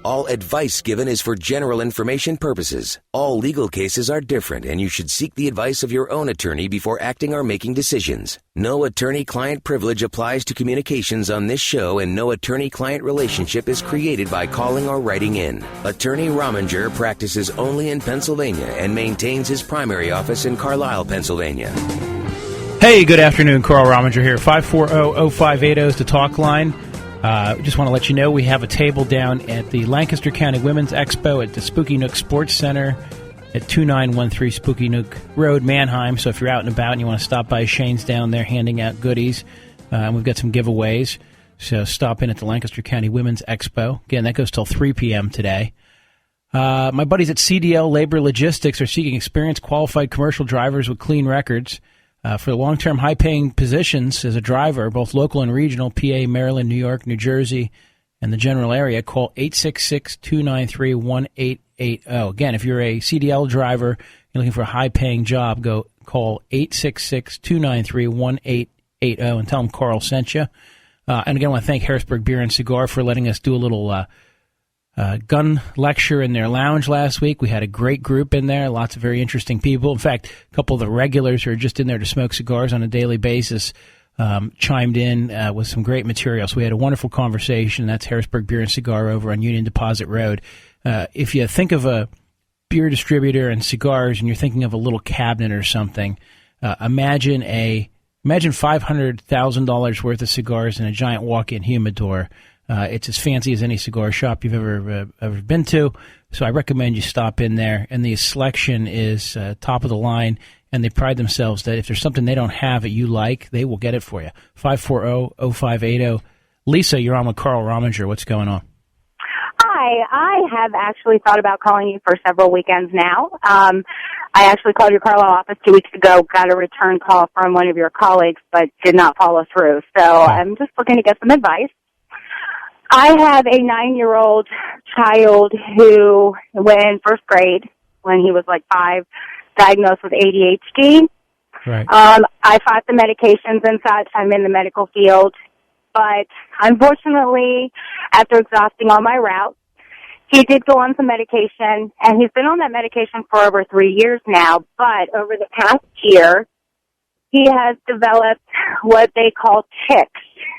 All advice given is for general information purposes. All legal cases are different, and you should seek the advice of your own attorney before acting or making decisions. No attorney-client privilege applies to communications on this show, and no attorney-client relationship is created by calling or writing in. Attorney Rominger practices only in Pennsylvania and maintains his primary office in Carlisle, Pennsylvania. Hey, good afternoon. Carl Rominger here. 540-0580 is the talk line. Just want to let you know we have a table down at the Lancaster County Women's Expo at the Spooky Nook Sports Center at 2913 Spooky Nook Road, Manheim. So if you're out and about and you want to stop by, Shane's down there handing out goodies. And we've got some giveaways. So stop in at the Lancaster County Women's Expo. Again, that goes till 3 p.m. today. My buddies at CDL Labor Logistics are seeking experienced, qualified commercial drivers with clean records. For long-term high-paying positions as a driver, both local and regional, PA, Maryland, New York, New Jersey, and the general area, call 866-293-1880. Again, if you're a CDL driver, you're looking for a high-paying job, call 866-293-1880 and tell them Carl sent you. And again, I want to thank Harrisburg Beer and Cigar for letting us do a little gun lecture in their lounge last week. We had a great group in there, lots of very interesting people. In fact, a couple of the regulars who are just in there to smoke cigars on a daily basis chimed in with some great material. So we had a wonderful conversation. That's Harrisburg Beer and Cigar over on Union Deposit Road. If you think of a beer distributor and cigars and you're thinking of a little cabinet or something, imagine $500,000 worth of cigars in a giant walk-in humidor. It's as fancy as any cigar shop you've ever been to, so I recommend you stop in there. And the selection is top of the line, and they pride themselves that if there's something they don't have that you like, they will get it for you. 540-0580. Lisa, you're on with Carl Rominger. What's going on? Hi. I have actually thought about calling you for several weekends now. I actually called your Carlisle office 2 weeks ago, got a return call from one of your colleagues, but did not follow through. So I'm just looking to get some advice. I have a 9-year-old child who went in first grade when he was like 5, diagnosed with ADHD. Right. I fought the medications and such. I'm in the medical field. But unfortunately, after exhausting all my routes, he did go on some medication, and he's been on that medication for over 3 years now. But over the past year, he has developed what they call tics.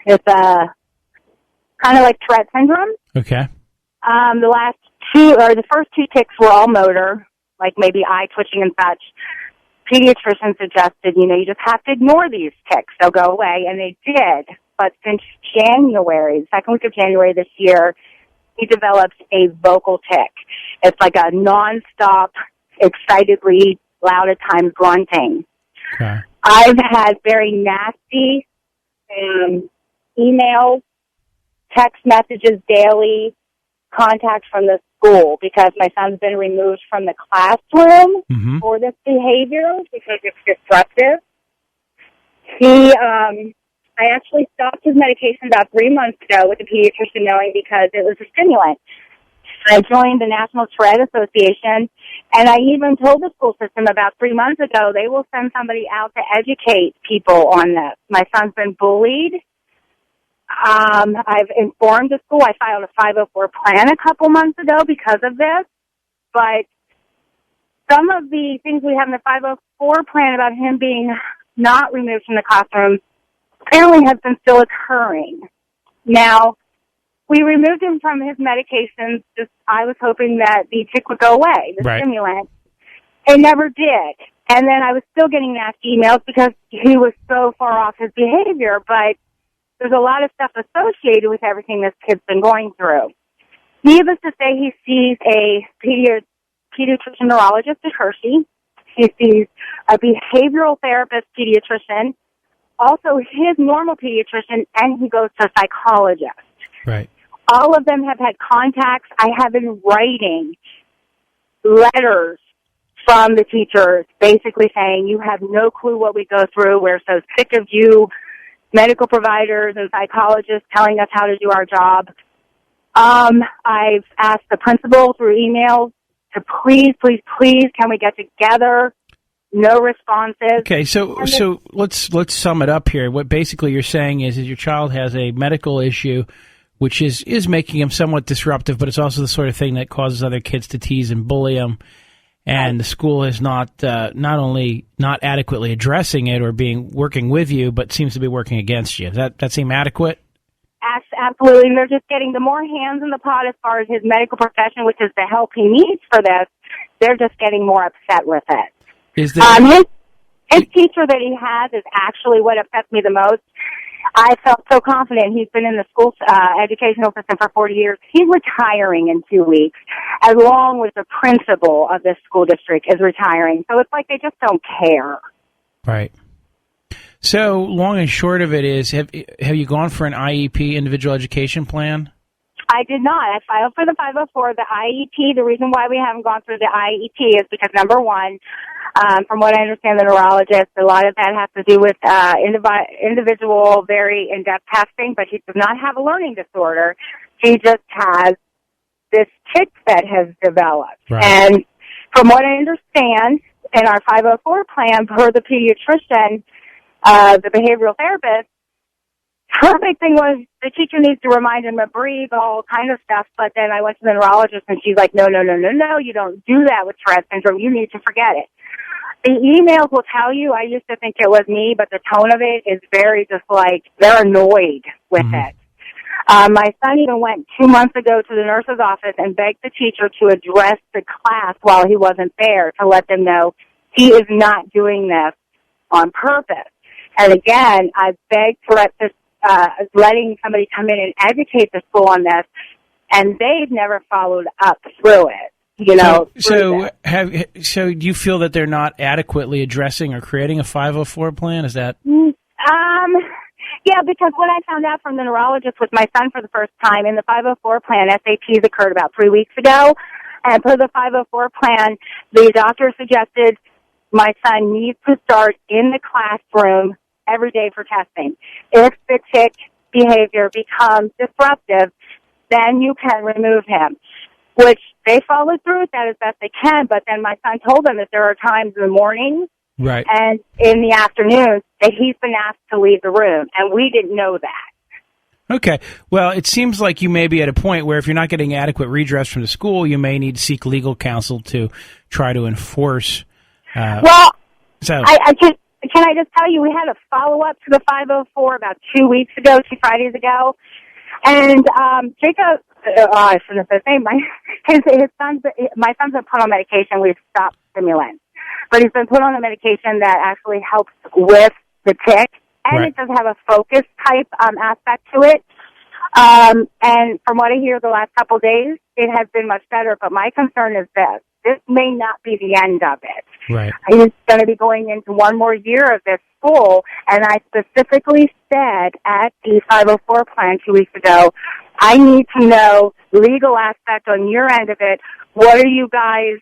It's a kind of like Tourette syndrome. Okay. The first two tics were all motor, like maybe eye twitching and such. Pediatrician suggested, you just have to ignore these tics. They'll go away, and they did. But since January, the second week of January this year, he developed a vocal tic. It's like a nonstop, excitedly, loud at times grunting. Okay. I've had very nasty emails, text messages daily, contact from the school because my son's been removed from the classroom for this behavior because it's disruptive. I actually stopped his medication about 3 months ago with the pediatrician knowing because it was a stimulant. I joined the National Tourette Association, and I even told the school system about 3 months ago they will send somebody out to educate people on this. My son's been bullied. I've informed the school. I filed a 504 plan a couple months ago because of this. But some of the things we have in the 504 plan about him being not removed from the classroom apparently has been still occurring. Now, we removed him from his medications. I was hoping that the tic would go away, the stimulant. It never did. And then I was still getting nasty emails because he was so far off his behavior, but there's a lot of stuff associated with everything this kid's been going through. Needless to say, he sees a pediatrician neurologist at Hershey. He sees a behavioral therapist pediatrician, also his normal pediatrician, and he goes to a psychologist. Right. All of them have had contacts. I have been writing letters from the teachers basically saying, you have no clue what we go through. We're so sick of you, medical providers and psychologists telling us how to do our job. I've asked the principal through emails to please, can we get together? No responses. Okay, so let's sum it up here. What basically you're saying is your child has a medical issue which is making him somewhat disruptive, but it's also the sort of thing that causes other kids to tease and bully him. And the school is not only not adequately addressing it or working with you, but seems to be working against you. Does that seem adequate? Absolutely. And they're just getting the more hands in the pot as far as his medical profession, which is the help he needs for this. They're just getting more upset with it. Is there... His teacher that he has is actually what upsets me the most. I felt so confident. He's been in the school educational system for 40 years. He's retiring in 2 weeks, along with the principal of this school district is retiring. So it's like they just don't care. Right. So long and short of it is, have you gone for an IEP, individual education plan? I did not. I filed for the 504, the IEP. The reason why we haven't gone through the IEP is because, number one, from what I understand, the neurologist, a lot of that has to do with individual, very in-depth testing, but he does not have a learning disorder. He just has this tic that has developed. Right. And from what I understand, in our 504 plan, per the pediatrician, the behavioral therapist, her big thing was the teacher needs to remind him to breathe, all kind of stuff. But then I went to the neurologist, and she's like, no, you don't do that with Tourette syndrome. You need to forget it. The emails will tell you, I used to think it was me, but the tone of it is very just like they're annoyed with it. My son even went 2 months ago to the nurse's office and begged the teacher to address the class while he wasn't there to let them know he is not doing this on purpose. And again, I begged to let this letting somebody come in and educate the school on this, and they've never followed up through it. You know. So do you feel that they're not adequately addressing or creating a 504 plan? Is that? Yeah, because what I found out from the neurologist with my son for the first time in the 504 plan, SATs occurred about 3 weeks ago, and per the 504 plan, the doctor suggested my son needs to start in the classroom every day for testing. If the tic behavior becomes disruptive, then you can remove him, which they followed through with that as best they can. But then my son told them that there are times in the morning right. and in the afternoon that he's been asked to leave the room, and we didn't know that. Okay. Well, it seems like you may be at a point where if you're not getting adequate redress from the school, you may need to seek legal counsel to try to enforce. Can I just tell you, we had a follow-up to the 504 about 2 weeks ago, 2 Fridays ago, and Jacob, I shouldn't have said his name, my son's been put on medication. We've stopped stimulants, but he's been put on a medication that actually helps with the tic, and It does have a focus type aspect to it. And from what I hear the last couple of days, it has been much better, but my concern is this. This may not be the end of it. Right. He's going to be going into one more year of this school, and I specifically said at the 504 plan 2 weeks ago, I need to know legal aspect on your end of it. What are you guys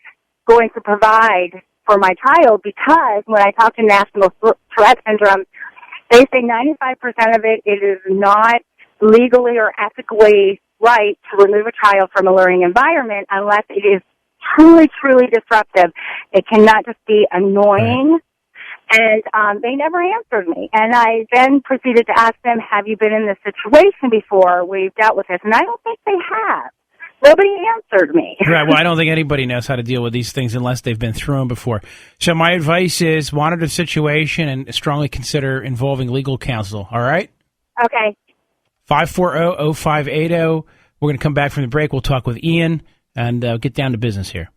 going to provide for my child? Because when I talk to National Tourette Syndrome, they say 95% of it is not legally or ethically right to remove a child from a learning environment unless it is truly, truly disruptive. It cannot just be annoying. Right. And they never answered me. And I then proceeded to ask them, have you been in this situation before where you've dealt with this? And I don't think they have. Nobody answered me. Right. Well, I don't think anybody knows how to deal with these things unless they've been through them before. So my advice is monitor the situation and strongly consider involving legal counsel. All right? Okay. 540-0580. We're going to come back from the break. We'll talk with Ian and get down to business here.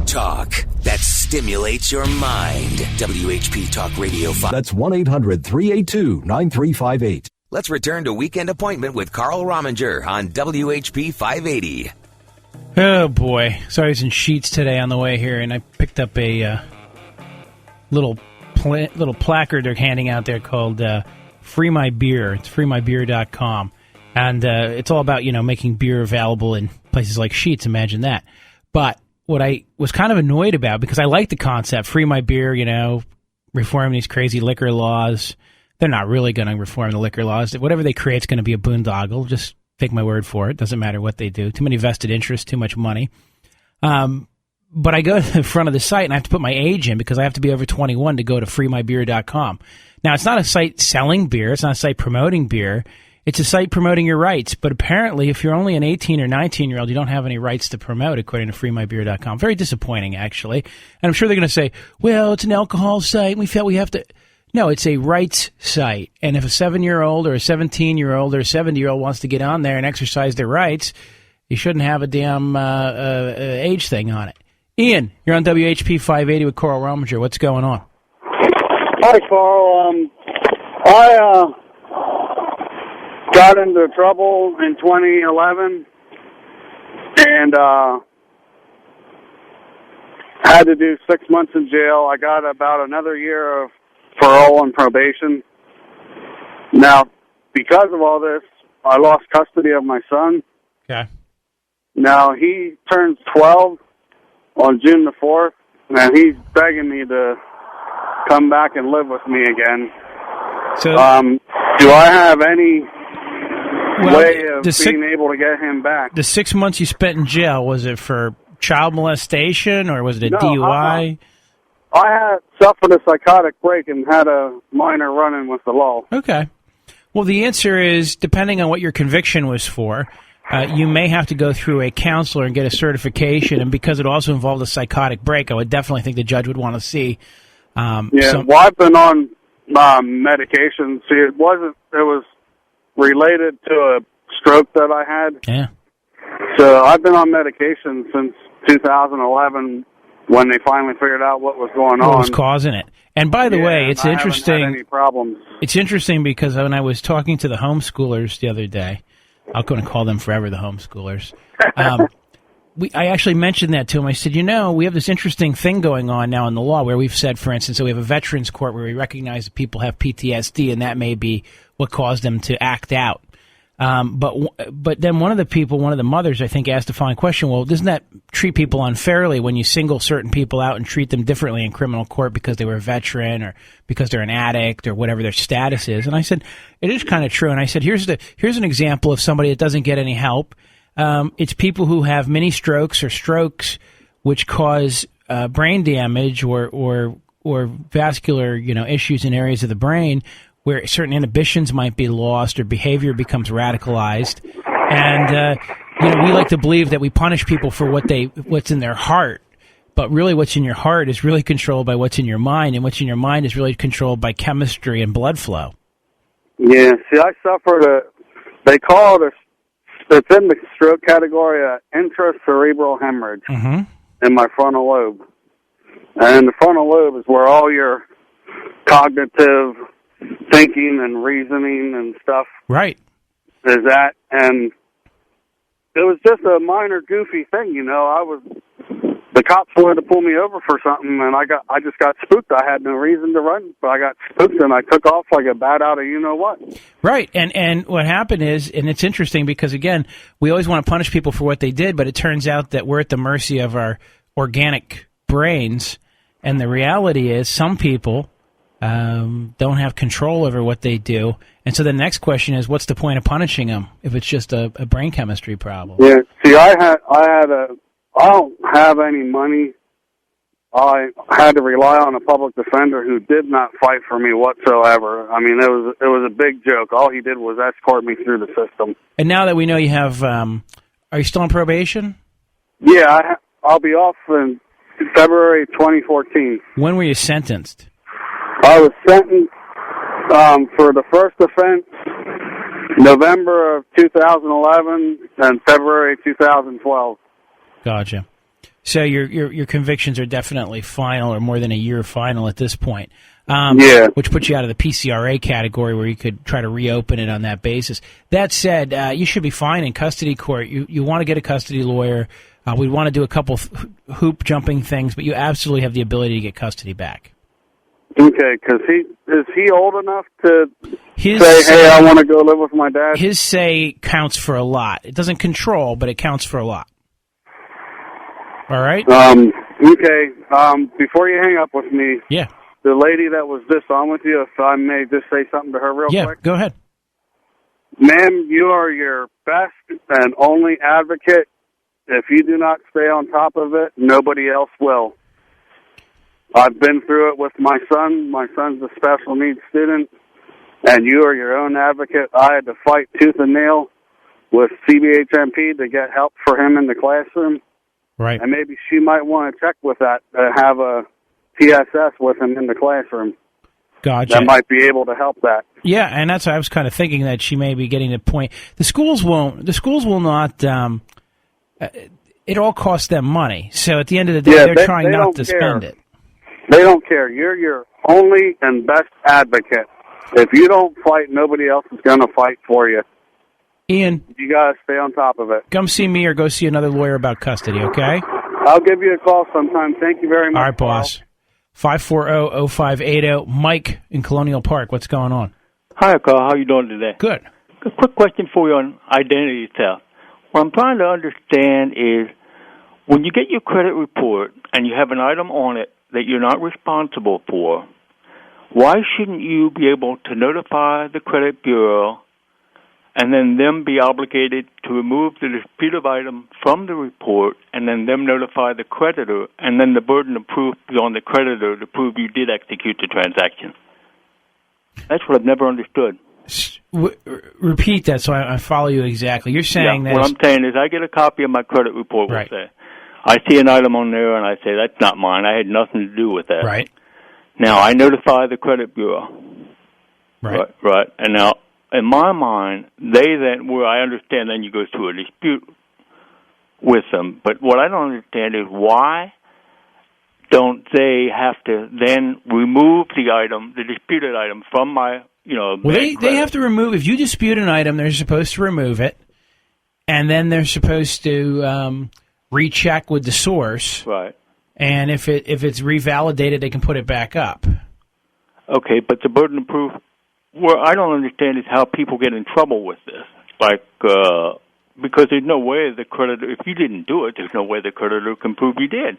Talk that stimulates your mind. WHP Talk Radio 5. That's 1-800-382-9358. Let's return to Weekend Appointment with Carl Rominger on WHP 580. Oh, boy. So I was in Sheetz today on the way here, and I picked up a little placard they're handing out there called Free My Beer. It's freemybeer.com. And it's all about, making beer available in places like Sheetz. Imagine that. But what I was kind of annoyed about, because I like the concept, Free My Beer, reform these crazy liquor laws. They're not really going to reform the liquor laws. Whatever they create is going to be a boondoggle. Just take my word for it. Doesn't matter what they do. Too many vested interests, too much money. But I go to the front of the site, and I have to put my age in because I have to be over 21 to go to freemybeer.com. Now, it's not a site selling beer. It's not a site promoting beer. It's a site promoting your rights, but apparently if you're only an 18 or 19-year-old, you don't have any rights to promote, according to freemybeer.com. Very disappointing, actually. And I'm sure they're going to say, well, it's an alcohol site, and we felt we have to... No, it's a rights site. And if a 7-year-old or a 17-year-old or a 70-year-old wants to get on there and exercise their rights, you shouldn't have a damn age thing on it. Ian, you're on WHP 580 with Carl Rominger. What's going on? Hi, Carl. I got into trouble in 2011 and had to do 6 months in jail. I got about another year of parole and probation. Now, because of all this, I lost custody of my son. Okay. Now, he turns 12 on June the 4th, and he's begging me to come back and live with me again. So, do I have any way of being able to get him back? The 6 months you spent in jail, was it for child molestation or was it a DUI? I had suffered a psychotic break and had a minor run-in with the law. Okay. Well, the answer is, depending on what your conviction was for, you may have to go through a counselor and get a certification, and because it also involved a psychotic break, I would definitely think the judge would want to see. Well, I've been on medication. See, it was related to a stroke that I had. Yeah. So I've been on medication since 2011 when they finally figured out what was going on. What was causing it. And by the way, it's interesting. I haven't had any problems. It's interesting because when I was talking to the homeschoolers the other day, I'm going to call them forever the homeschoolers. I actually mentioned that to him. I said, we have this interesting thing going on now in the law where we've said, for instance, that we have a veterans court where we recognize that people have PTSD, and that may be what caused them to act out. But then one of the mothers, I think, asked a fine question. Well, doesn't that treat people unfairly when you single certain people out and treat them differently in criminal court because they were a veteran or because they're an addict or whatever their status is? And I said, it is kind of true. And I said, here's an example of somebody that doesn't get any help. It's people who have mini strokes or strokes, which cause brain damage or vascular, issues in areas of the brain where certain inhibitions might be lost or behavior becomes radicalized. And, we like to believe that we punish people for what's in their heart. But really what's in your heart is really controlled by what's in your mind, and what's in your mind is really controlled by chemistry and blood flow. Yeah, see, I suffered they call it it's in the stroke category, intracerebral hemorrhage in my frontal lobe. And the frontal lobe is where all your cognitive thinking and reasoning and stuff is at. And it was just a minor goofy thing, the cops wanted to pull me over for something, and I just got spooked. I had no reason to run, but I got spooked, and I took off like a bat out of you-know-what. Right, and what happened is, and it's interesting because, again, we always want to punish people for what they did, but it turns out that we're at the mercy of our organic brains, and the reality is some people don't have control over what they do, and so the next question is, what's the point of punishing them if it's just a brain chemistry problem? Yeah, see, I don't have any money. I had to rely on a public defender who did not fight for me whatsoever. I mean, it was a big joke. All he did was escort me through the system. And now that we know you have, are you still on probation? Yeah, I'll be off in February 2014. When were you sentenced? I was sentenced for the first offense November of 2011 and February 2012. Gotcha. So your convictions are definitely final, or more than a year final at this point. Which puts you out of the PCRA category where you could try to reopen it on that basis. That said, you should be fine in custody court. You want to get a custody lawyer. We want to do a couple hoop jumping things, but you absolutely have the ability to get custody back. Okay, because is he old enough to say, hey, I want to go live with my dad? His say counts for a lot. It doesn't control, but it counts for a lot. All right? Okay, before you hang up with me, the lady that was just on with you, if I may just say something to her real quick. Yeah, go ahead. Ma'am, you are your best and only advocate. If you do not stay on top of it, nobody else will. I've been through it with my son. My son's a special needs student. and you are your own advocate, I had to fight tooth and nail with CBHMP to get help for him in the classroom. Right. And maybe she might want to check with that, have a TSS with him in the classroom. Gotcha. That might be able to help that. Yeah, and that's I was kind of thinking that she may be getting the point. The schools will not. It all costs them money. So at the end of the day, they're trying not to spend it. They don't care. You're your only and best advocate. If you don't fight, nobody else is going to fight for you. Ian, you got to stay on top of it. Come see me or go see another lawyer about custody, okay? I'll give you a call sometime. Thank you very much. All right, boss. 540-0580. Mike in Colonial Park. What's going on? Hi, Carl. How you doing today? Good. A quick question for you on identity theft. What I'm trying to understand is when you get your credit report and you have an item on it that you're not responsible for, why shouldn't you be able to notify the credit bureau and then them be obligated to remove the disputed item from the report and then them notify the creditor, and then the burden of proof is on the creditor to prove you did execute the transaction? That's what I've never understood. Repeat that so I follow you exactly. You're saying that... What I'm saying is I get a copy of my credit report, right. We'll say. I see an item on there, and I say, that's not mine. I had nothing to do with that. Right. Now, I notify the credit bureau. Right. And now, in my mind, they then, where I understand then you go through a dispute with them. But what I don't understand is why don't they have to then remove the item, the disputed item, from my, well, they have to remove, if you dispute an item, they're supposed to remove it, and then they're supposed to recheck with the source. Right. And if it's revalidated, they can put it back up. Okay, but the burden of proof, what I don't understand is how people get in trouble with this. Like, because there's no way the creditor, if you didn't do it, there's no way the creditor can prove you did.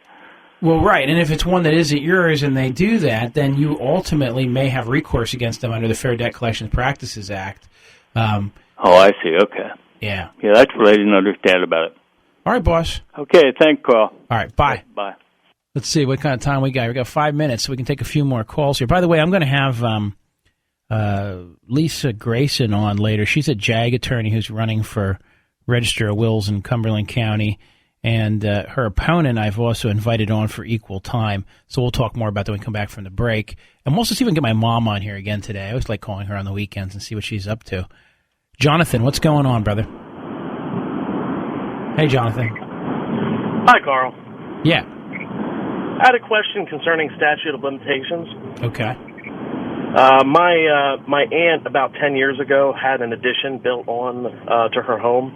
Well, right, and if it's one that isn't yours and they do that, then you ultimately may have recourse against them under the Fair Debt Collection Practices Act. Oh, I see, okay. Yeah. Yeah, that's what I didn't understand about it. All right, boss. Okay, thanks, Carl. All right, bye. Bye. Let's see what kind of time we got. We got 5 minutes, so we can take a few more calls here. By the way, I'm going to have Lisa Grayson on later. She's a JAG attorney who's running for Register of Wills in Cumberland County. And her opponent I've also invited on for equal time. So we'll talk more about that when we come back from the break. And we'll also see if we can get my mom on here again today. I always like calling her on the weekends and see what she's up to. Jonathan, what's going on, brother? Hey, Jonathan. Hi, Carl. Yeah. I had a question concerning statute of limitations. Okay. My aunt, about 10 years ago, had an addition built on to her home.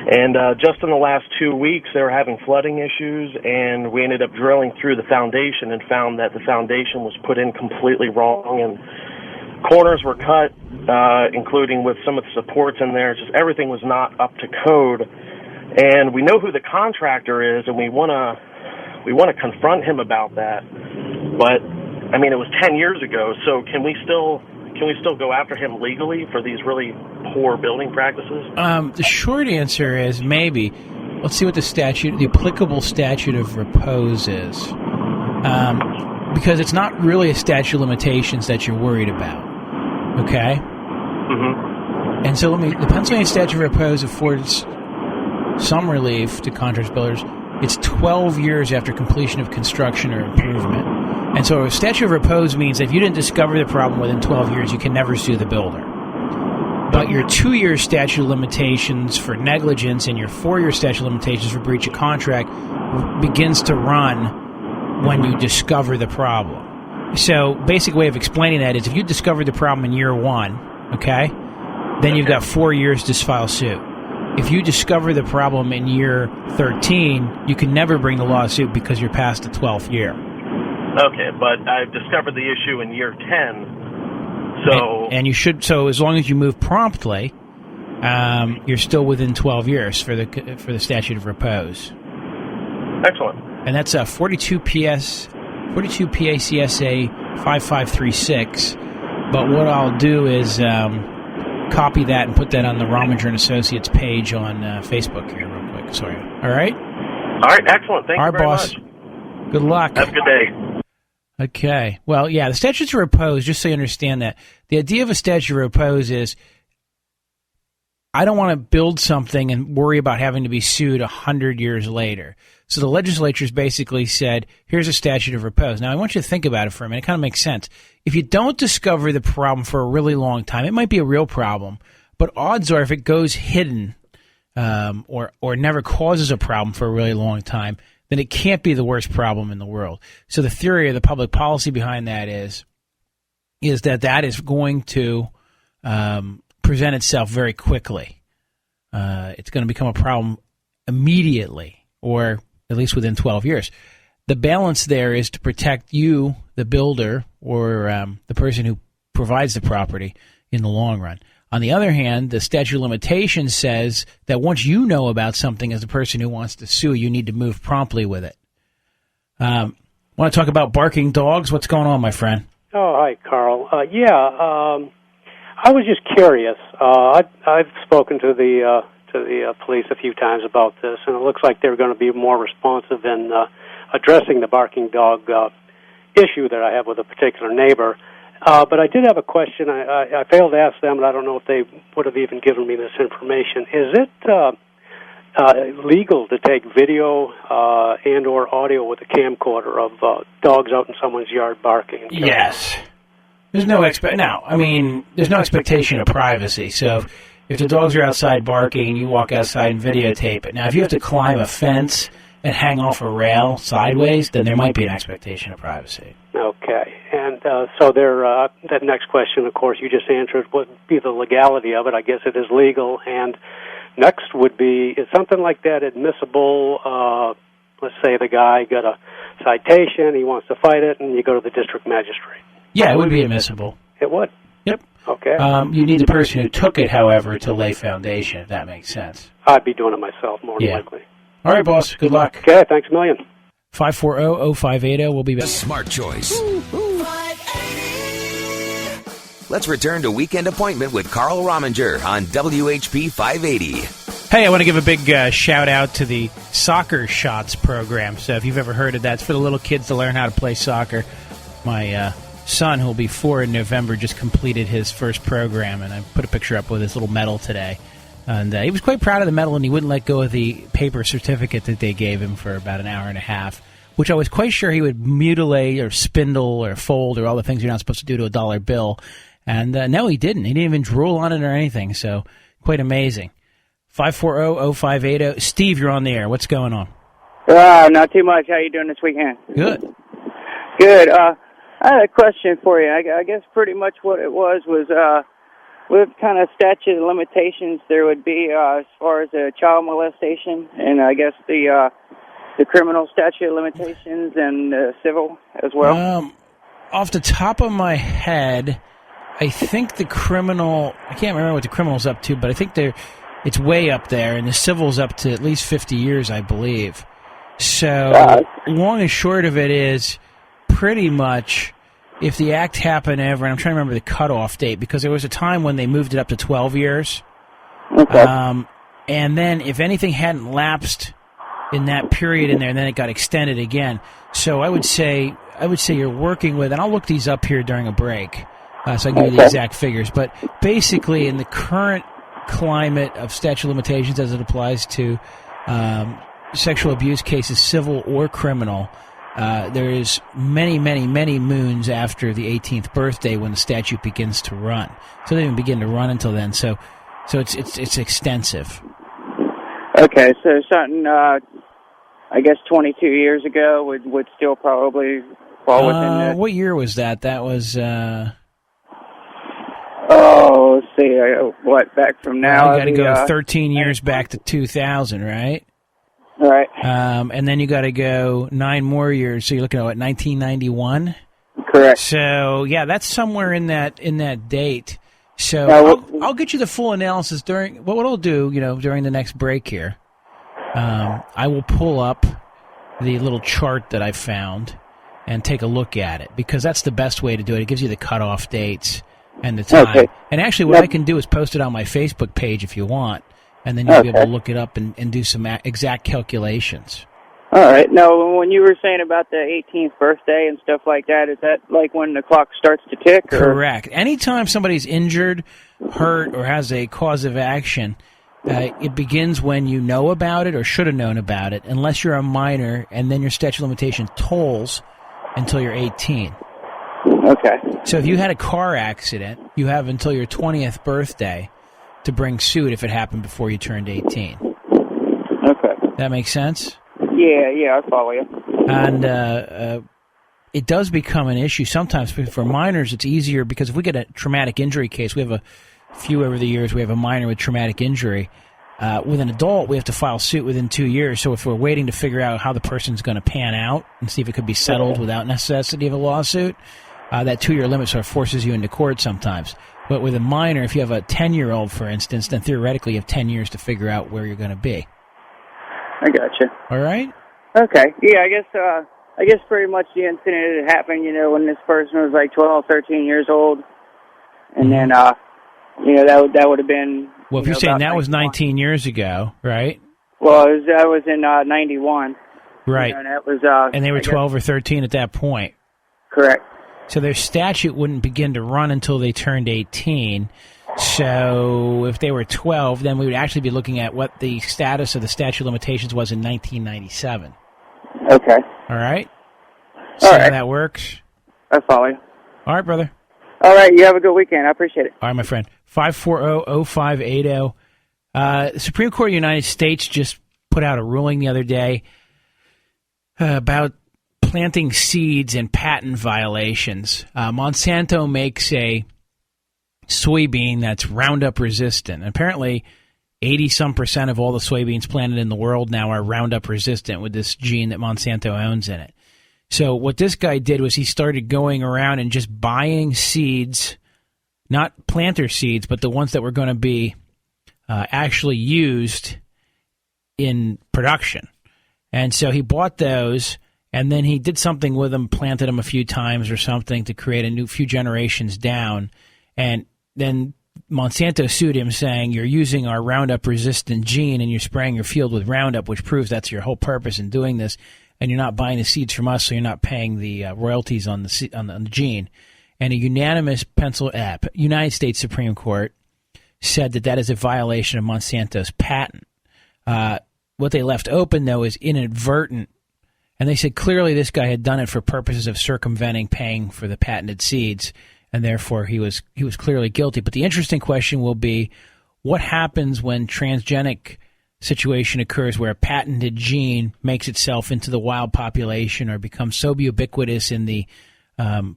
And just in the last 2 weeks, they were having flooding issues, and we ended up drilling through the foundation and found that the foundation was put in completely wrong, and corners were cut, including with some of the supports in there. Just everything was not up to code. And we know who the contractor is, and we want to confront him about that. But I mean, it was 10 years ago, so can we still go after him legally for these really poor building practices? The short answer is maybe. Let's see what the applicable statute of repose is. Because it's not really a statute of limitations that you're worried about. Okay? Mm-hmm. And so the Pennsylvania statute of repose affords some relief to contractors builders. It's 12 years after completion of construction or improvement. And so a statute of repose means that if you didn't discover the problem within 12 years, you can never sue the builder. But your 2-year statute of limitations for negligence and your 4-year statute of limitations for breach of contract begins to run when you discover the problem. So basic way of explaining that is if you discovered the problem in year 1, okay, then you've got 4 years to file suit. If you discover the problem in year 13, you can never bring the lawsuit because you're past the 12th year. Okay, but I've discovered the issue in year 10, so... And you should, so as long as you move promptly, you're still within 12 years for the statute of repose. Excellent. And that's 42 PACSA 5536, but what I'll do is copy that and put that on the Rominger and Associates page on Facebook here real quick. Sorry. All right? All right, excellent. Thank you very boss. much. Good luck. Have a good day. Okay. Well, yeah, the statute of repose, just so you understand that, the idea of a statute of repose is I don't want to build something and worry about having to be sued 100 years later. So the legislature's basically said, here's a statute of repose. Now, I want you to think about it for a minute. It kind of makes sense. If you don't discover the problem for a really long time, it might be a real problem, but odds are if it goes hidden or never causes a problem for a really long time, then it can't be the worst problem in the world. So the theory or the public policy behind that is that is going to present itself very quickly. It's going to become a problem immediately, or at least within 12 years. The balance there is to protect you, the builder, or the person who provides the property in the long run. On the other hand, the statute of limitations says that once you know about something as the person who wants to sue, you need to move promptly with it. Want to talk about barking dogs? What's going on, my friend? Oh, hi, Carl. I was just curious. I've spoken to the police a few times about this, and it looks like they're going to be more responsive in addressing the barking dog issue that I have with a particular neighbor. But I did have a question. I failed to ask them, and I don't know if they would have even given me this information. Is it legal to take video and or audio with a camcorder of dogs out in someone's yard barking? Yes. There's no there's no expectation of privacy. So if the dogs are outside barking and you walk outside and videotape it. Now, if you have to climb a fence and hang off a rail sideways, then there might be an expectation of privacy. Okay. And so that next question, of course, you just answered, would be the legality of it. I guess it is legal. And next would be, is something like that admissible? Let's say the guy got a citation, he wants to fight it, and you go to the district magistrate. Yeah, it would be admissible. It would? Yep. Okay. You need the person who took it, however, to lay foundation, if that makes sense. I'd be doing it myself, more than likely. All right, boss. Good luck. Okay, thanks a million. 540-0580. We'll be back. The smart choice. Let's return to Weekend Appointment with Carl Rominger on WHP 580. Hey, I want to give a big shout-out to the Soccer Shots program. So if you've ever heard of that, it's for the little kids to learn how to play soccer. My son, who will be 4 in November, just completed his first program, and I put a picture up with his little medal today. And he was quite proud of the medal, and he wouldn't let go of the paper certificate that they gave him for about an hour and a half, which I was quite sure he would mutilate or spindle or fold or all the things you're not supposed to do to a dollar bill. And no, he didn't. He didn't even drool on it or anything, so quite amazing. 540-0580. Steve, you're on the air. What's going on? Not too much. How you doing this weekend? Good. Good. I had a question for you. I guess pretty much what it was what kind of statute of limitations there would be as far as child molestation, and I guess the criminal statute of limitations and civil as well. Off the top of my head, I think the criminal, I can't remember what the criminal's up to, but I think it's way up there, and the civil's up to at least 50 years, I believe. So long and short of it is pretty much if the act happened ever, and I'm trying to remember the cutoff date, because there was a time when they moved it up to 12 years. Okay. And then if anything hadn't lapsed in that period in there, and then it got extended again. So I would say you're working with, and I'll look these up here during a break, so I can give you the exact figures. But basically, in the current climate of statute of limitations as it applies to sexual abuse cases, civil or criminal, there is many, many, many moons after the 18th birthday when the statute begins to run. So they didn't begin to run until then. So it's extensive. Okay, so something I guess 22 years ago would still probably fall within that. What year was that? That was let's see, what, back from now? You got to go 13 years back to 2000, right? All right. And then you got to go 9 more years. So you're looking at what, 1991? Correct. So yeah, that's somewhere in that date. So I'll get you the full analysis during what I'll do. During the next break here, I will pull up the little chart that I found and take a look at it, because that's the best way to do it. It gives you the cutoff dates and the time. Okay. And actually, what I can do is post it on my Facebook page if you want. And then you'll be able to look it up and do some exact calculations. All right. Now, when you were saying about the 18th birthday and stuff like that, is that like when the clock starts to tick? Or? Correct. Anytime somebody's injured, hurt, or has a cause of action, it begins when you know about it or should have known about it, unless you're a minor, and then your statute of limitation tolls until you're 18. Okay. So if you had a car accident, you have until your 20th birthday to bring suit if it happened before you turned 18. Okay. That makes sense? Yeah, I follow you. And it does become an issue sometimes. For minors, it's easier because if we get a traumatic injury case, we have a few over the years, we have a minor with traumatic injury. With an adult, we have to file suit within 2 years. So if we're waiting to figure out how the person's going to pan out and see if it could be settled without necessity of a lawsuit, that 2-year limit sort of forces you into court sometimes. But with a minor, if you have a 10-year-old, for instance, then theoretically you have 10 years to figure out where you're going to be. I gotcha. All right? Okay. Yeah, I guess pretty much the incident had happened, when this person was like 12, 13 years old. And then, that would have been... Well, if you're saying that was 19 years ago, right? Well, that was in 91. Right. And that was... and they were 12 or 13 at that point. Correct. So their statute wouldn't begin to run until they turned 18. So if they were 12, then we would actually be looking at what the status of the statute of limitations was in 1997. Okay. All right? See how that works? I follow you. All right, brother. All right, you have a good weekend. I appreciate it. All right, my friend. 540-0580. The Supreme Court of the United States just put out a ruling the other day about planting seeds and patent violations. Monsanto makes a soybean that's Roundup resistant. Apparently, 80-some% of all the soybeans planted in the world now are Roundup resistant with this gene that Monsanto owns in it. So what this guy did was he started going around and just buying seeds, not planter seeds, but the ones that were going to be actually used in production. And so he bought those, and then he did something with them, planted them a few times or something to create a few generations down. And then Monsanto sued him saying, you're using our Roundup-resistant gene and you're spraying your field with Roundup, which proves that's your whole purpose in doing this, and you're not buying the seeds from us, so you're not paying the royalties on the gene. And a unanimous United States Supreme Court said that is a violation of Monsanto's patent. What they left open, though, is inadvertent. And they said clearly this guy had done it for purposes of circumventing paying for the patented seeds, and therefore he was clearly guilty. But the interesting question will be, what happens when transgenic situation occurs where a patented gene makes itself into the wild population or becomes so ubiquitous in the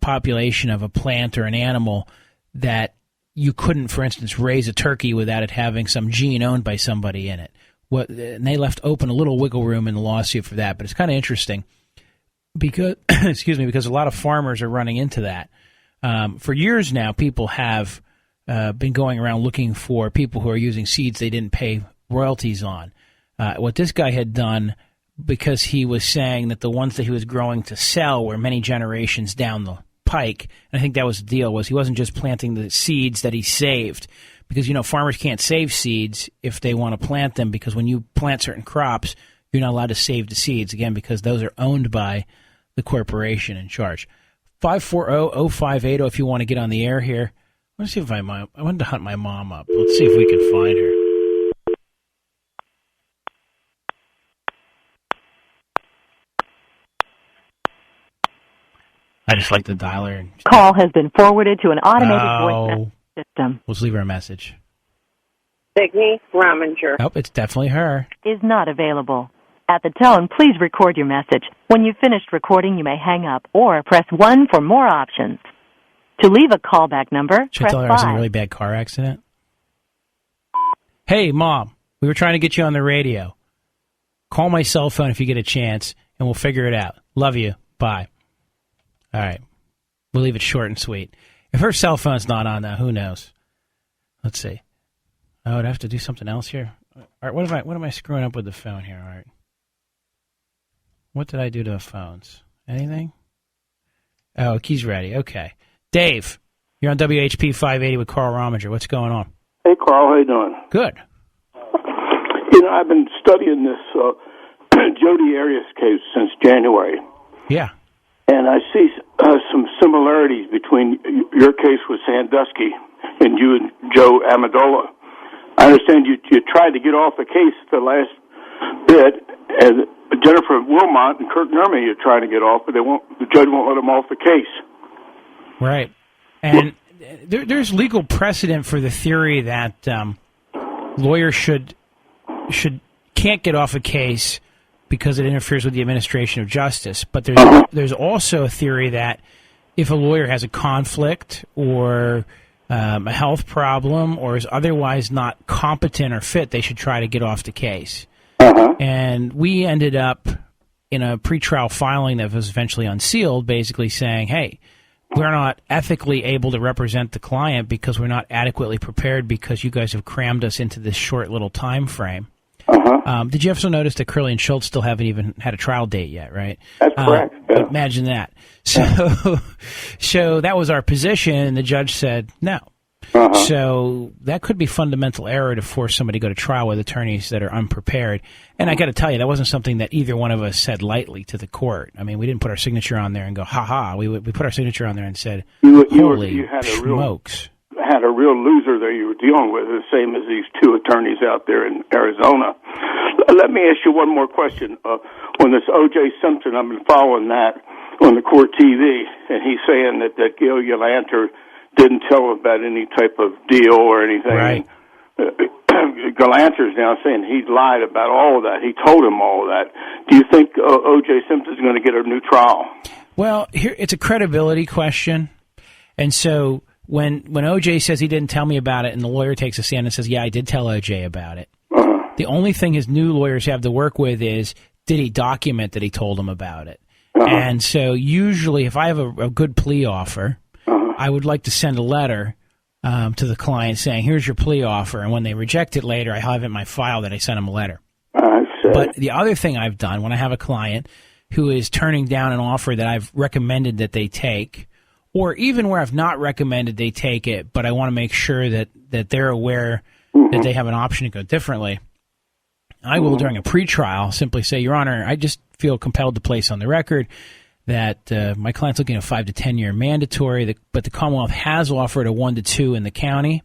population of a plant or an animal that you couldn't, for instance, raise a turkey without it having some gene owned by somebody in it. And they left open a little wiggle room in the lawsuit for that, but it's kind of interesting because, because a lot of farmers are running into that. For years now, people have been going around looking for people who are using seeds they didn't pay royalties on. What this guy had done, because he was saying that the ones that he was growing to sell were many generations down the pike, and I think that was the deal, was he wasn't just planting the seeds that he saved. Because, farmers can't save seeds if they want to plant them, because when you plant certain crops, you're not allowed to save the seeds, again, because those are owned by the corporation in charge. 540-0580 if you want to get on the air here. Let's see if I wanted to hunt my mom up. Let's see if we can find her. I just like to dial her. Call has been forwarded to an automated voice system. Let's leave her a message. Signe Rominger. Oh, it's definitely her. Is not available. At the tone, please record your message. When you've finished recording, you may hang up or press 1 for more options. To leave a callback number, Should I tell her 5. I was in a really bad car accident? Hey, Mom, we were trying to get you on the radio. Call my cell phone if you get a chance, and we'll figure it out. Love you. Bye. All right. We'll leave it short and sweet. If her cell phone's not on now, who knows? Let's see. Oh, I'd have to do something else here. All right, what am I screwing up with the phone here? All right. What did I do to the phones? Anything? Oh, key's ready. Okay. Dave, you're on WHP 580 with Carl Rominger. What's going on? Hey, Carl. How you doing? Good. I've been studying this Jody Arias case January. Yeah. And I see some similarities between your case with Sandusky and you and Joe Amendola. I understand you tried to get off the case the last bit, and Jennifer Wilmot and Kirk Nerman you're trying to get off, but the judge won't let them off the case. Right. And there's legal precedent for the theory that lawyers can't get off a case because it interferes with the administration of justice. But there's also a theory that if a lawyer has a conflict or a health problem or is otherwise not competent or fit, they should try to get off the case. And we ended up in a pretrial filing that was eventually unsealed, basically saying, hey, we're not ethically able to represent the client because we're not adequately prepared because you guys have crammed us into this short little time frame. Did you also notice that Curley and Schultz still haven't even had a trial date yet, right? That's correct. Yeah. Imagine that. So that was our position, and the judge said no. So that could be fundamental error to force somebody to go to trial with attorneys that are unprepared. And I got to tell you, that wasn't something that either one of us said lightly to the court. I mean, we didn't put our signature on there and go, ha-ha. We put our signature on there and said, holy smokes. Had a real loser there you were dealing with, the same as these two attorneys out there in Arizona. Let me ask you one more question. On this O.J. Simpson, I've been following that on the court TV, and he's saying that Gail Galanter didn't tell him about any type of deal or anything. Right. Galanter's now saying he lied about all of that. He told him all of that. Do you think O.J. Simpson's going to get a new trial? Well, here it's a credibility question. And so when O.J. says he didn't tell me about it and the lawyer takes a stand and says, yeah, I did tell O.J. about it, the only thing his new lawyers have to work with is, did he document that he told him about it? And so usually if I have a good plea offer, I would like to send a letter to the client saying, here's your plea offer. And when they reject it later, I have it in my file that I sent them a letter. But the other thing I've done when I have a client who is turning down an offer that I've recommended that they take, or even where I've not recommended they take it, but I want to make sure that they're aware that they have an option to go differently, I will, during a pretrial, simply say, Your Honor, I just feel compelled to place on the record that my client's looking at a 5 to 10 year mandatory, but the Commonwealth has offered a 1 to 2 in the county,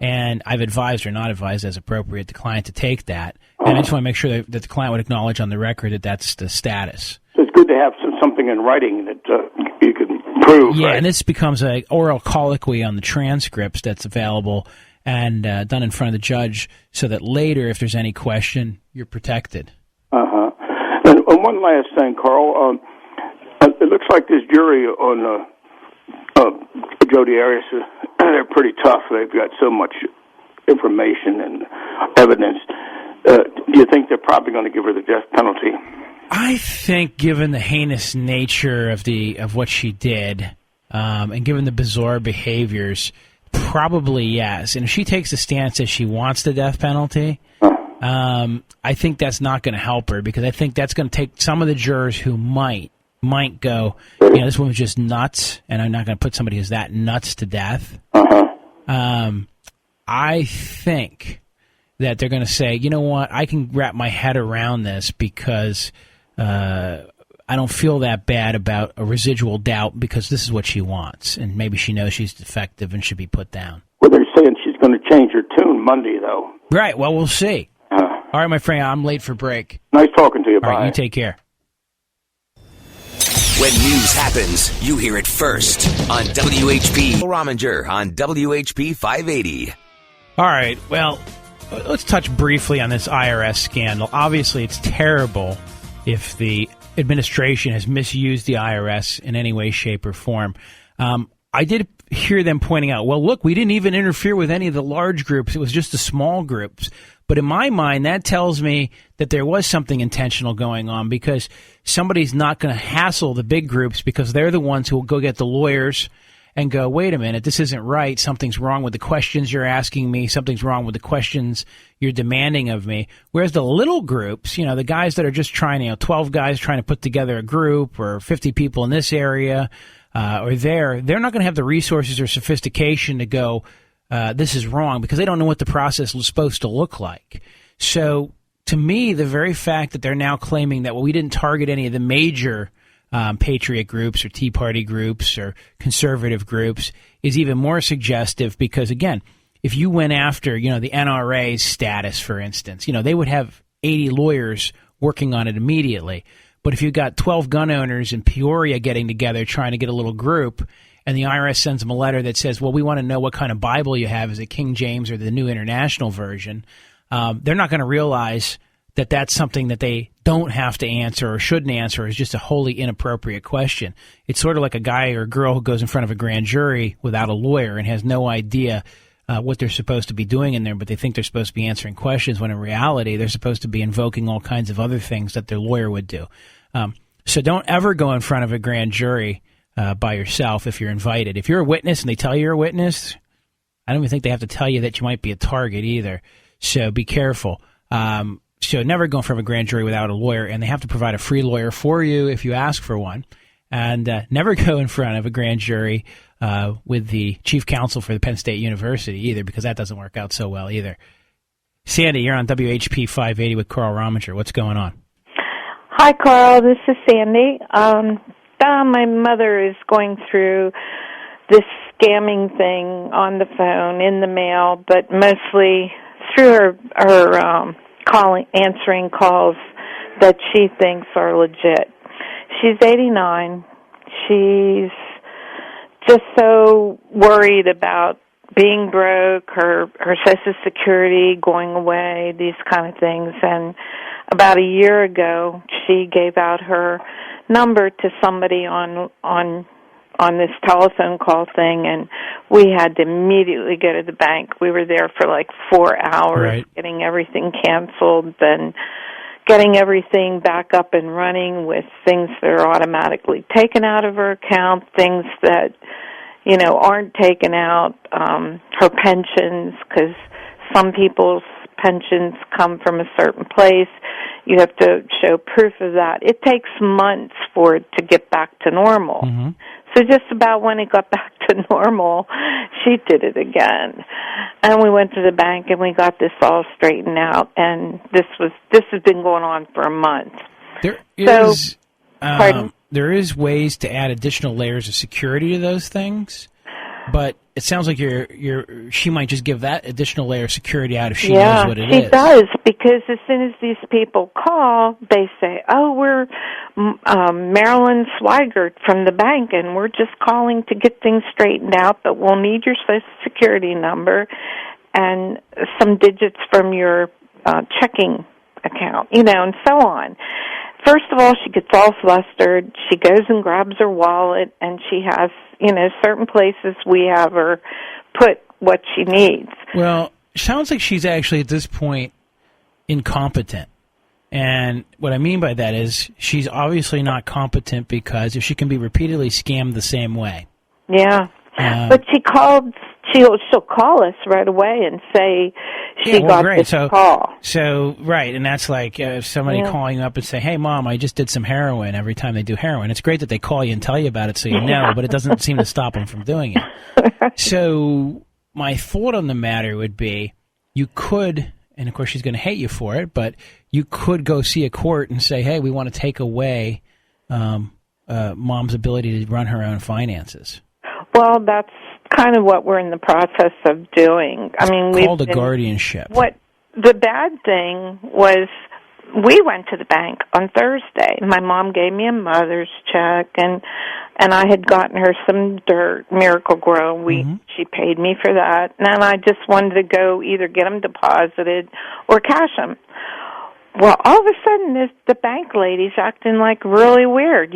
and I've advised or not advised as appropriate the client to take that. And I just want to make sure that the client would acknowledge on the record that that's the status. So it's good to have something in writing that you can prove. Yeah, right? And this becomes an oral colloquy on the transcripts that's available and done in front of the judge so that later, if there's any question, you're protected. And one last thing, Carl. It looks like this jury on Jodi Arias, they're pretty tough. They've got so much information and evidence. Do you think they're probably going to give her the death penalty? I think, given the heinous nature of what she did, and given the bizarre behaviors, probably yes. And if she takes a stance that she wants the death penalty, I think that's not going to help her, because I think that's going to take some of the jurors who might go, this woman's just nuts, and I'm not going to put somebody who's that nuts to death. I think that they're going to say, you know what, I can wrap my head around this because I don't feel that bad about a residual doubt because this is what she wants, and maybe she knows she's defective and should be put down. Well, they're saying she's going to change her tune Monday, though. Right, well, we'll see. All right, my friend, I'm late for break. Nice talking to you. All right, you take care. When news happens, you hear it first on WHP. Rominger on WHP 580. All right, well, let's touch briefly on this IRS scandal. Obviously, it's terrible if the administration has misused the IRS in any way, shape, or form. I did hear them pointing out, well, look, we didn't even interfere with any of the large groups. It was just the small groups. But in my mind, that tells me that there was something intentional going on, because somebody's not going to hassle the big groups because they're the ones who will go get the lawyers and go, wait a minute, this isn't right. Something's wrong with the questions you're asking me. Something's wrong with the questions you're demanding of me. Whereas the little groups, the guys that are just trying, 12 guys trying to put together a group, or 50 people in this area, or they're not going to have the resources or sophistication to go, this is wrong, because they don't know what the process was supposed to look like. So to me, the very fact that they're now claiming that, well, we didn't target any of the major patriot groups or Tea Party groups or conservative groups is even more suggestive because, again, if you went after, the NRA's status, for instance, they would have 80 lawyers working on it immediately. But if you got 12 gun owners in Peoria getting together trying to get a little group, and the IRS sends them a letter that says, well, we want to know what kind of Bible you have. Is it King James or the New International Version? They're not going to realize that that's something that they don't have to answer or shouldn't answer. Is just a wholly inappropriate question. It's sort of like a guy or a girl who goes in front of a grand jury without a lawyer and has no idea what they're supposed to be doing in there, but they think they're supposed to be answering questions when in reality they're supposed to be invoking all kinds of other things that their lawyer would do. So don't ever go in front of a grand jury by yourself if you're invited. If you're a witness and they tell you you're a witness, I don't even think they have to tell you that you might be a target either. So be careful. So never go in front of a grand jury without a lawyer, and they have to provide a free lawyer for you if you ask for one. And never go in front of a grand jury with the chief counsel for the Penn State University either, because that doesn't work out so well either. Sandy, you're on WHP 580 with Carl Rominger. What's going on? Hi, Carl. This is Sandy. My mother is going through this scamming thing on the phone, in the mail, but mostly through her answering calls that she thinks are legit. She's 89. She's just so worried about being broke, her Social Security going away, these kind of things. And about a year ago, she gave out her number to somebody on this telephone call thing, and we had to immediately go to the bank. We were there for like 4 hours, getting everything canceled and getting everything back up and running with things that are automatically taken out of her account, things that, aren't taken out, her pensions, because some people's pensions come from a certain place. You have to show proof of that. It takes months for it to get back to normal. Mm-hmm. So just about when it got back to normal, she did it again. And we went to the bank and we got this all straightened out, and this has been going on for a month. There is ways to add additional layers of security to those things, but it sounds like she might just give that additional layer of security out if she knows what it is. Yeah, she does, because as soon as these people call, they say, oh, we're Marilyn Swigert from the bank, and we're just calling to get things straightened out, but we'll need your Social Security number and some digits from your checking account, and so on. First of all, she gets all flustered. She goes and grabs her wallet, and she has, certain places we have her put what she needs. Well, sounds like she's actually at this point incompetent. And what I mean by that is she's obviously not competent, because if she can be repeatedly scammed the same way. Yeah. But she'll call us right away and say she got this call. So, right, and that's like somebody calling up and say, hey, Mom, I just did some heroin every time they do heroin. It's great that they call you and tell you about it so you know, but it doesn't seem to stop them from doing it. So my thought on the matter would be you could, and of course she's going to hate you for it, but you could go see a court and say, hey, we want to take away Mom's ability to run her own finances. Well, that's kind of what we're in the process of doing. I mean, it's called a guardianship. What the bad thing was, we went to the bank on Thursday. My mom gave me a mother's check, and I had gotten her some dirt, Miracle Grow. She paid me for that, and I just wanted to go either get them deposited or cash them. Well, all of a sudden, the bank lady's acting like really weird.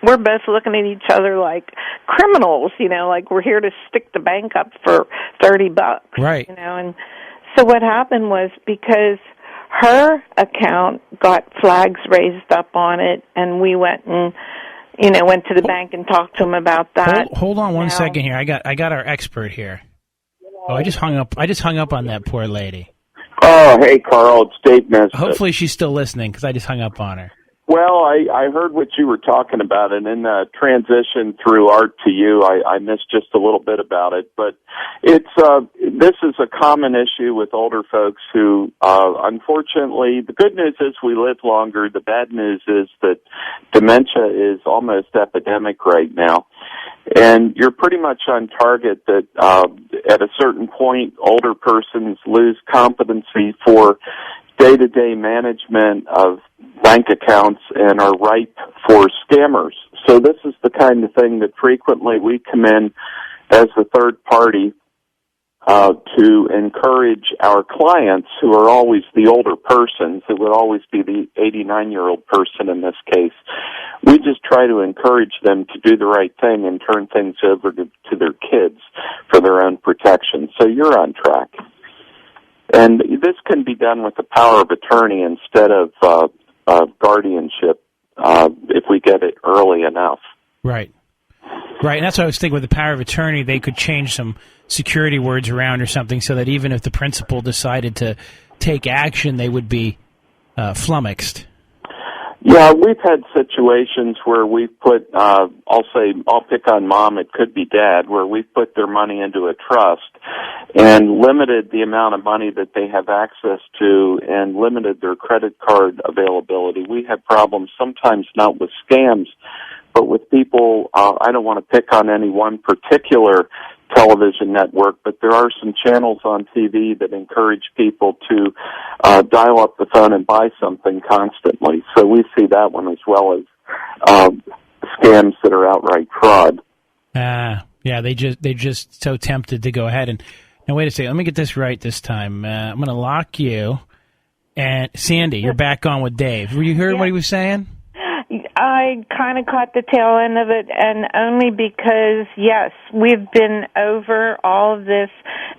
We're both looking at each other like criminals. Like we're here to stick the bank up for $30. Right. And so what happened was, because her account got flags raised up on it, and we went and went to the bank and talked to them about that. Hold on one second here. I got our expert here. Oh, I just hung up on that poor lady. Oh, hey, Carl, it's Dave Mess. Hopefully she's still listening, because I just hung up on her. Well, I heard what you were talking about, and in the transition through Art to You, I missed just a little bit about it. But this is a common issue with older folks who, unfortunately, the good news is we live longer. The bad news is that dementia is almost epidemic right now. And you're pretty much on target that at a certain point, older persons lose competency for day-to-day management of bank accounts and are ripe for scammers. So this is the kind of thing that frequently we come in as a third party to encourage our clients, who are always the older persons. It would always be the 89-year-old person in this case. We just try to encourage them to do the right thing and turn things over to their kids for their own protection. So you're on track. And this can be done with the power of attorney instead of guardianship if we get it early enough. Right. Right, and that's what I was thinking. With the power of attorney, they could change some security words around or something so that even if the principal decided to take action, they would be flummoxed. Yeah, we've had situations where we've put, I'll pick on Mom, it could be Dad, where we've put their money into a trust and limited the amount of money that they have access to and limited their credit card availability. We have problems sometimes not with scams, but with people. I don't want to pick on any one particular television network, but there are some channels on TV that encourage people to dial up the phone and buy something constantly. So we see that one as well as scams that are outright fraud. Yeah, they're just so tempted to go ahead and now wait a second. Let me get this right this time. I'm going to lock you. And Sandy, you're back on with Dave. Were you hearing what he was saying? I kind of caught the tail end of it, and only because, yes, we've been over all of this,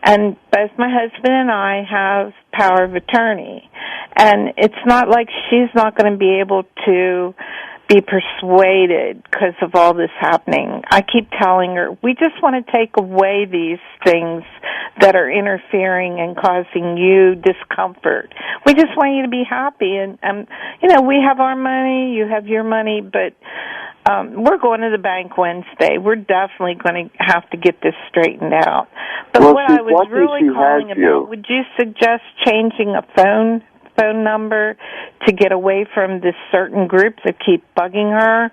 and both my husband and I have power of attorney. And it's not like she's not going to be able to be persuaded because of all this happening. I keep telling her, we just want to take away these things that are interfering and causing you discomfort. We just want you to be happy. And we have our money, you have your money, but we're going to the bank Wednesday. We're definitely going to have to get this straightened out. But what I was really calling about, would you suggest changing a phone number to get away from this certain group that keep bugging her?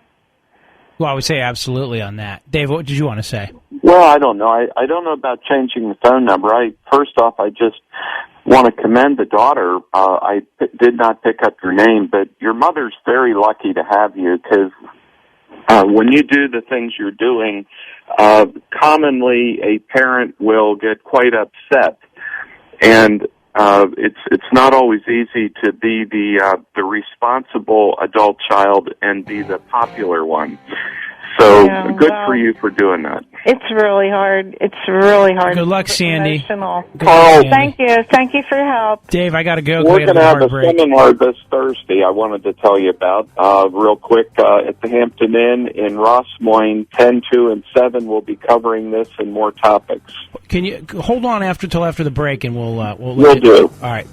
Well, I would say absolutely on that. Dave, what did you want to say? Well, I don't know. I don't know about changing the phone number. First off, I just want to commend the daughter. I did not pick up your name, but your mother's very lucky to have you, because when you do the things you're doing, commonly a parent will get quite upset. And it's not always easy to be the responsible adult child and be the popular one. So good for you for doing that. It's really hard. It's really hard. Good luck, Sandy. Carl, Sandy. Thank you. Thank you for your help. Dave, I got to go. We're going to have a seminar this Thursday I wanted to tell you about real quick at the Hampton Inn in Ross Moines. 10, 2, and 7 will be covering this and more topics. Can you hold on till after the break, and we'll do. All right.